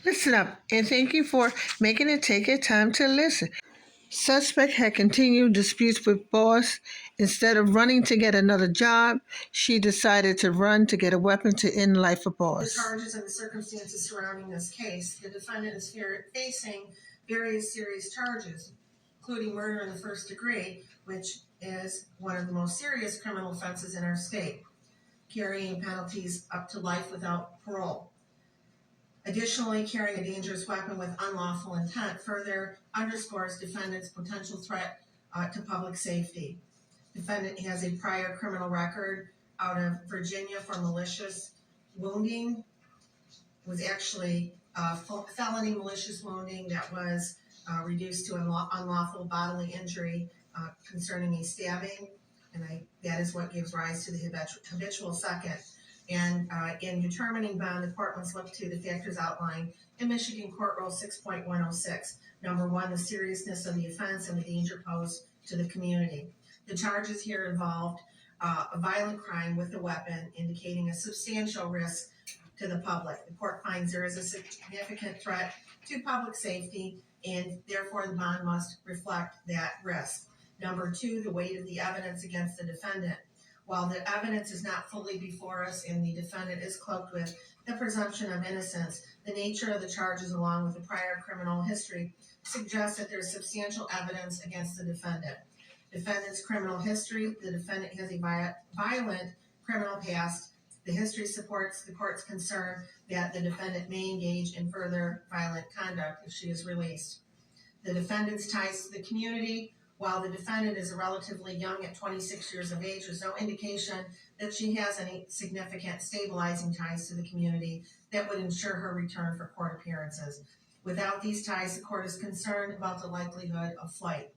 Listen up, and thank you for making it take your time to listen. Suspect had continued disputes with boss. Instead of running to get another job, she decided to run to get a weapon to end life of boss. The charges and the circumstances surrounding this case, the defendant is facing various serious charges, including murder in the first degree, which is one of the most serious criminal offenses in our state, carrying penalties up to life without parole. Additionally, carrying a dangerous weapon with unlawful intent further underscores defendant's potential threat to public safety. Defendant has a prior criminal record out of Virginia for malicious wounding. It was actually felony malicious wounding that was reduced to unlawful bodily injury concerning a stabbing, and that is what gives rise to the habitual second. And in determining bond, the court must look to the factors outlined in Michigan Court Rule 6.106. Number one, the seriousness of the offense and the danger posed to the community. The charges here involved a violent crime with a weapon, indicating a substantial risk to the public. The court finds there is a significant threat to public safety, and therefore the bond must reflect that risk. Number two, the weight of the evidence against the defendant. While the evidence is not fully before us and the defendant is cloaked with the presumption of innocence, the nature of the charges along with the prior criminal history suggests that there is substantial evidence against the defendant. Defendant's criminal history: the defendant has a violent criminal past. The history supports the court's concern that the defendant may engage in further violent conduct if she is released. The defendant's ties to the community: while the defendant is relatively young at 26 years of age, there's no indication that she has any significant stabilizing ties to the community that would ensure her return for court appearances. Without these ties, the court is concerned about the likelihood of flight.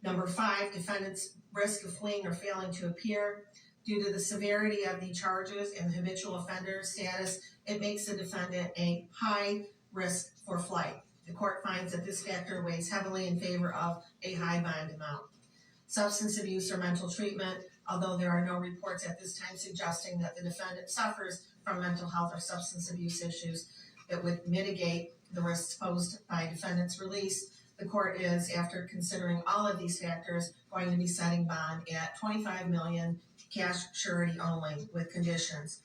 Number five, defendant's risk of fleeing or failing to appear. Due to the severity of the charges and the habitual offender status, it makes the defendant a high risk for flight. The court finds that this factor weighs heavily in favor of a high bond amount. Substance abuse or mental treatment: although there are no reports at this time suggesting that the defendant suffers from mental health or substance abuse issues that would mitigate the risks posed by defendant's release, the court is, after considering all of these factors, going to be setting bond at $25 million, cash surety only, with conditions.